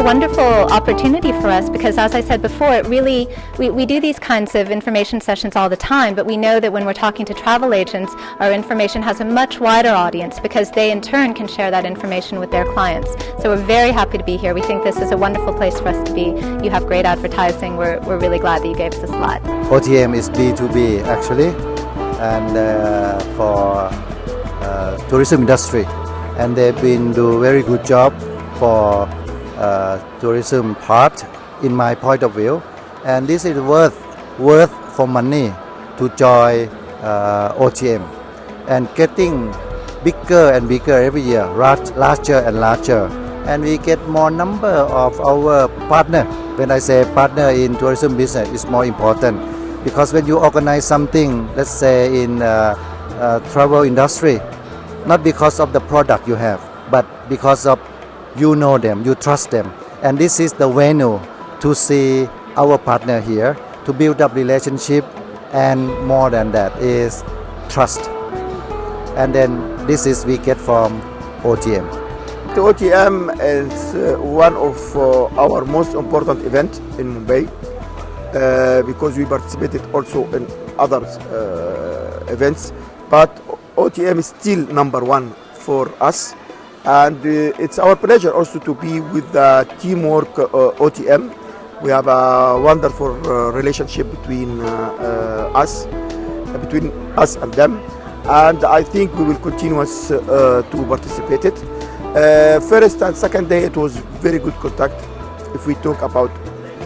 wonderful opportunity for us because, as I said before, we do these kinds of information sessions all the time, but we know that when we're talking to travel agents, our information has a much wider audience because they in turn can share that information with their clients. So we're very happy to be here. We think this is a wonderful place for us to be. You have great advertising. We're really glad that you gave us a slot. OTM is B2B actually, and for tourism industry, and they've been do very good job for tourism part in my point of view, and this is worth for money to join OTM, and getting bigger and bigger every year, larger and larger, and we get more number of our partner. When I say partner in tourism business, it's more important because when you organize something, let's say in travel industry, not because of the product you have, but because of you know them, you trust them, and this is the venue to see our partner here, to build up relationship, and more than that is trust, and then this is we get from OTM. The OTM is one of our most important event in Mumbai because we participated also in other events, but OTM is still number one for us, and it's our pleasure also to be with the Teamwork OTM. We have a wonderful relationship between us and them, and I think we will continue to participate it. First and second day it was very good contact. If we talk about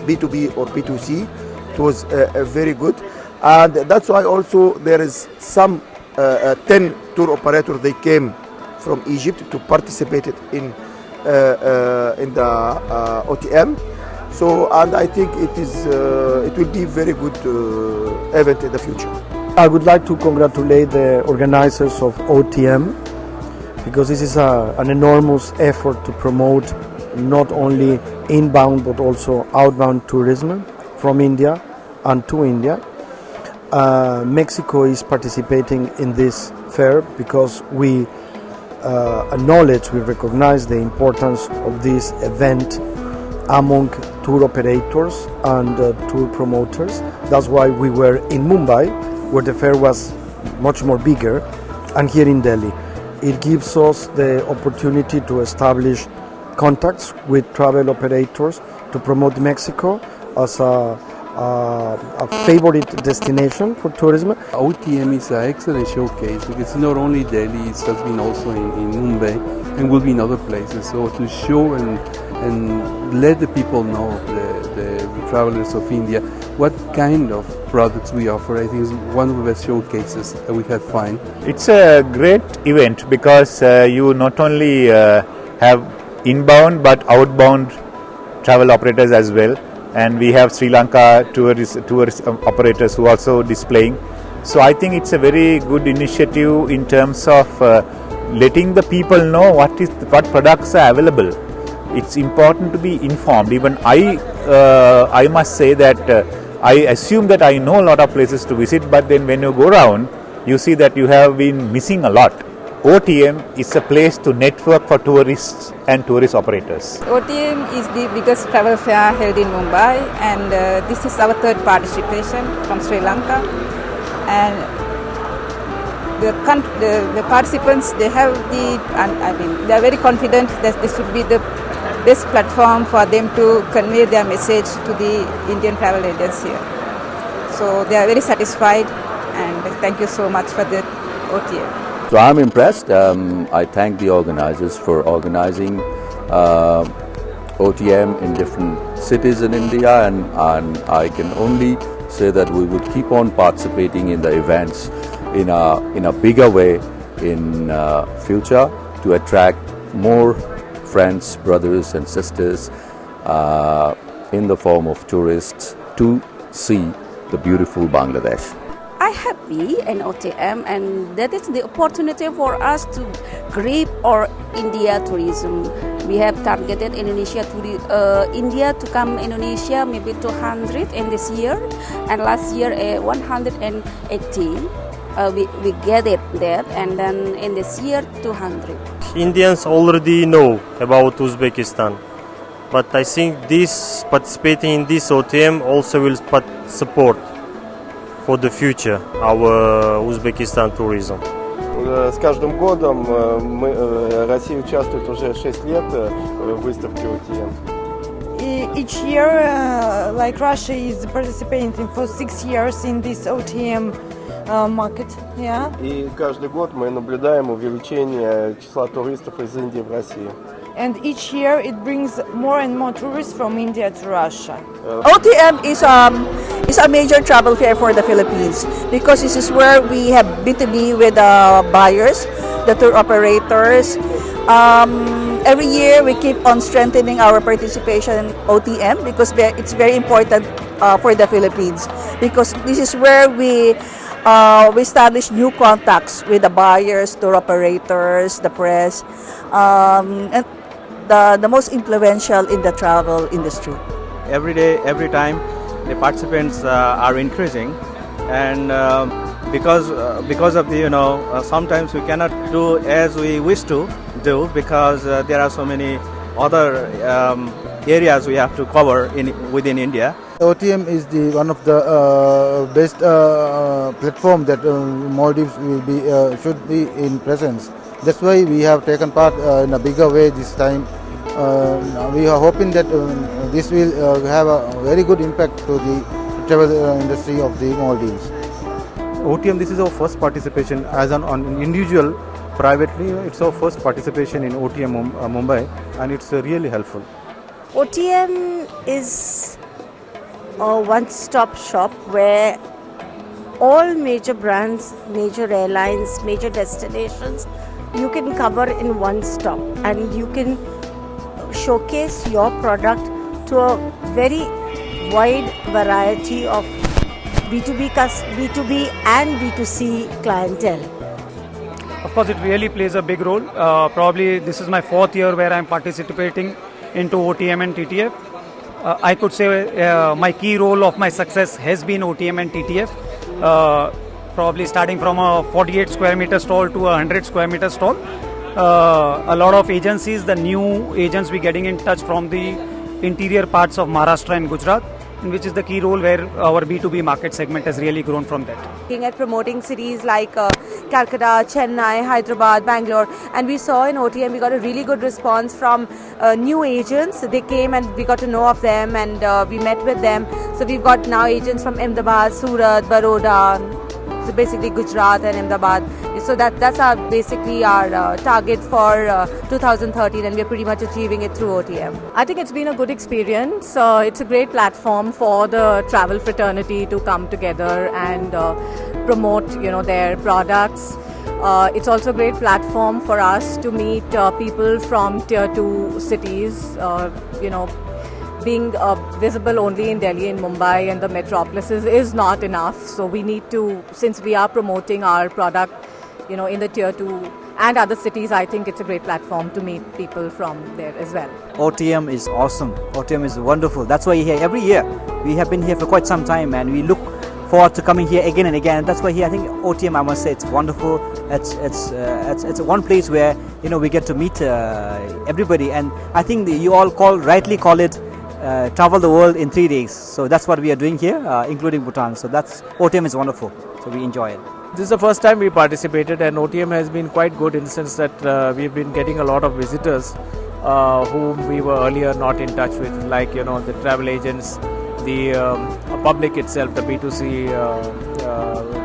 B2B or B2C, it was very good, and that's why also there is some 10 tour operators, they came from Egypt to participate in the OTM. So, and I think it will be very good event in the future. I would like to congratulate the organizers of OTM because this is an enormous effort to promote not only inbound but also outbound tourism from India and to India. Mexico is participating in this fair because we acknowledge, we recognize the importance of this event among tour operators and tour promoters. That's why we were in Mumbai, where the fair was much more bigger, and here in Delhi. It gives us the opportunity to establish contacts with travel operators to promote Mexico as a favorite destination for tourism. OTM is an excellent showcase because it's not only Delhi, it has been also in Mumbai and will be in other places. So to show and let the people know, the travelers of India, what kind of products we offer, I think is one of the best showcases that we have found. It's a great event because you not only have inbound but outbound travel operators as well, and we have Sri Lanka tourist operators who are also displaying. So I think it's a very good initiative in terms of letting the people know what products are available. It's important to be informed. Even I must say that I assume that I know a lot of places to visit, but then when you go around, you see that you have been missing a lot. OTM is a place to network for tourists and tourist operators. OTM is the biggest travel fair held in Mumbai, and this is our third participation from Sri Lanka. And the participants, they have they are very confident that this would be the best platform for them to convey their message to the Indian travel agents here. So they are very satisfied, and thank you so much for the OTM. So I'm impressed. I thank the organizers for organizing OTM in different cities in India, and I can only say that we would keep on participating in the events in a bigger way in future to attract more friends, brothers and sisters in the form of tourists to see the beautiful Bangladesh. I'm happy in OTM, and that is the opportunity for us to grab our India tourism. We have targeted India to come Indonesia maybe 200 in this year, and last year 180. We get it there, and then in this year 200. Indians already know about Uzbekistan, but I think this participating in this OTM also will support for the future our Uzbekistan tourism. С каждым годом Россия участвует уже 6 лет в выставке OTM. Each year, like Russia is participating for 6 years in this OTM market. Yeah. И каждый год мы наблюдаем увеличение числа туристов из Индии в Россию. And each year it brings more and more tourists from India to Russia. OTM is a major travel fair for the Philippines because this is where we have B2B with buyers, the tour operators. Every year we keep on strengthening our participation in OTM because it's very important for the Philippines because this is where we establish new contacts with the buyers, tour operators, the press, and the most influential in the travel industry. Every day, every time, the participants are increasing, and because of the sometimes we cannot do as we wish to do because there are so many other areas we have to cover within India. OTM is one of the best platform that Maldives should be in presence. That's why we have taken part in a bigger way this time. We are hoping that this will have a very good impact to the travel industry of the Maldives. OTM, this is our first participation as an individual. Privately, it's our first participation in OTM Mumbai, and it's really helpful. OTM is a one-stop shop where all major brands, major airlines, major destinations you can cover in one stop, and you can showcase your product to a very wide variety of B2B and B2C clientele. Of course, it really plays a big role. Probably this is my 4th year where I'm participating into OTM and TTF. I could say my key role of my success has been OTM and TTF. Probably starting from a 48 square meter stall to a 100 square meter stall. A lot of agencies, the new agents, we're getting in touch from the interior parts of Maharashtra and Gujarat, which is the key role where our B2B market segment has really grown from that. Looking at promoting cities like Calcutta, Chennai, Hyderabad, Bangalore, and we saw in OTM we got a really good response from new agents. They came and we got to know of them, and we met with them. So we've got now agents from Ahmedabad, Surat, Baroda, so basically Gujarat and Ahmedabad. So that's basically our target for 2013, and we're pretty much achieving it through OTM. I think it's been a good experience. It's a great platform for the travel fraternity to come together and promote, their products. It's also a great platform for us to meet people from tier 2 cities. Being visible only in Delhi and Mumbai and the metropolises is not enough. So we need to, since we are promoting our product, in the tier 2 and other cities, I think it's a great platform to meet people from there as well. OTM is awesome. OTM is wonderful. That's why here every year we have been here for quite some time, and we look forward to coming here again and again. And that's why here I think OTM, I must say, it's wonderful. It's one place where we get to meet everybody, and I think you all rightly call it travel the world in 3 days. So that's what we are doing here, including Bhutan. So OTM is wonderful. So we enjoy it. This is the first time we participated, and OTM has been quite good in the sense that we've been getting a lot of visitors whom we were earlier not in touch with, like the travel agents, the public itself, the B2C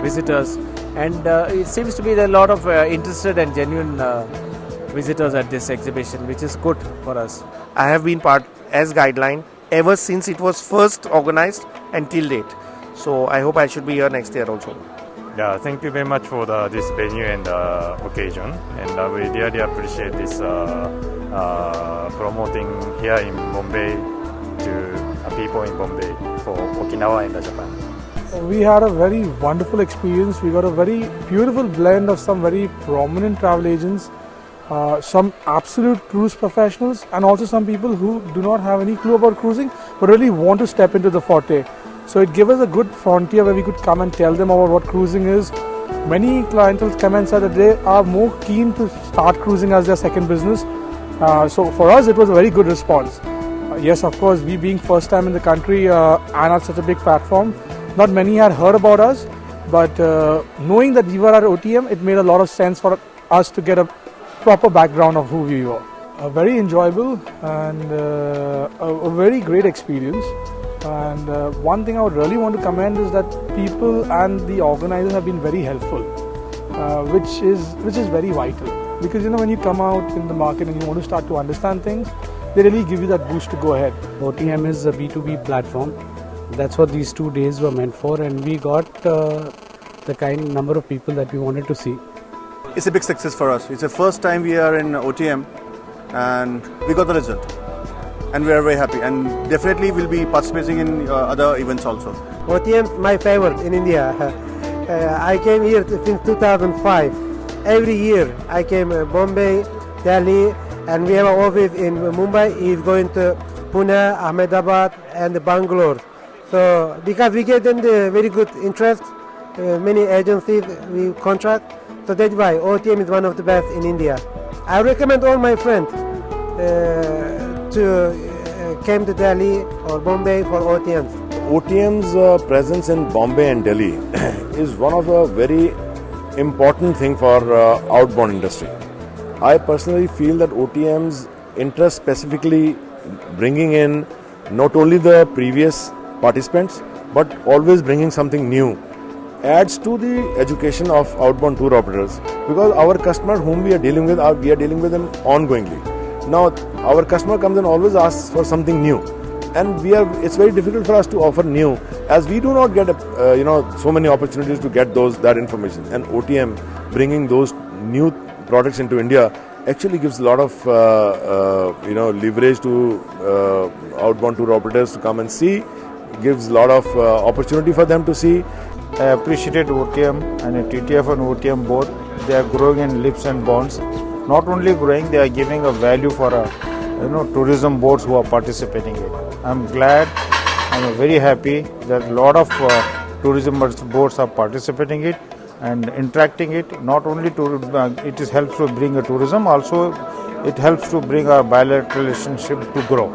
visitors, and it seems to be there are a lot of interested and genuine visitors at this exhibition, which is good for us. I have been part as guideline ever since it was first organized until date. So I hope I should be here next year also. Yeah, thank you very much for this venue and occasion, and we really appreciate this promoting here in Bombay to people in Bombay for Okinawa and Japan. We had a very wonderful experience. We got a very beautiful blend of some very prominent travel agents, some absolute cruise professionals, and also some people who do not have any clue about cruising but really want to step into the forte. So it gave us a good frontier where we could come and tell them about what cruising is. Many clientele come and said that they are more keen to start cruising as their second business. So for us it was a very good response. Yes, of course, we being first time in the country and at such a big platform, not many had heard about us, but knowing that we were at OTM, it made a lot of sense for us to get a proper background of who we were. Very enjoyable and a very great experience. And one thing I would really want to commend is that people and the organizers have been very helpful, which is very vital. Because when you come out in the market and you want to start to understand things, they really give you that boost to go ahead. OTM is a B2B platform. That's what these 2 days were meant for, and we got the kind number of people that we wanted to see. It's a big success for us. It's the first time we are in OTM, and we got the result. And we are very happy, and definitely will be participating in other events also. OTM my favorite in India. I came here since 2005. Every year I came Bombay, Delhi, and we have an office in Mumbai. He is going to Pune, Ahmedabad, and Bangalore. So because we get them the very good interest, many agencies we contract. So that's why OTM is one of the best in India. I recommend all my friends to came to Delhi or Bombay for OTMs. OTM's presence in Bombay and Delhi is one of the very important thing for outbound industry. I personally feel that OTM's interest specifically bringing in not only the previous participants but always bringing something new adds to the education of outbound tour operators, because our customer whom we are dealing with them ongoingly. Now our customer comes and always asks for something new, and it's very difficult for us to offer new, as we do not get so many opportunities to get that information. And OTM bringing those new products into India actually gives a lot of leverage to outbound tour operators to come and see, gives a lot of opportunity for them to see. I appreciated OTM and TTF and OTM both. They are growing in leaps and bounds. Not only growing, they are giving a value for tourism boards who are participating in it. I'm glad, I'm very happy that a lot of tourism boards are participating in it and interacting it. Not only it helps to bring a tourism, also it helps to bring our bilateral relationship to grow.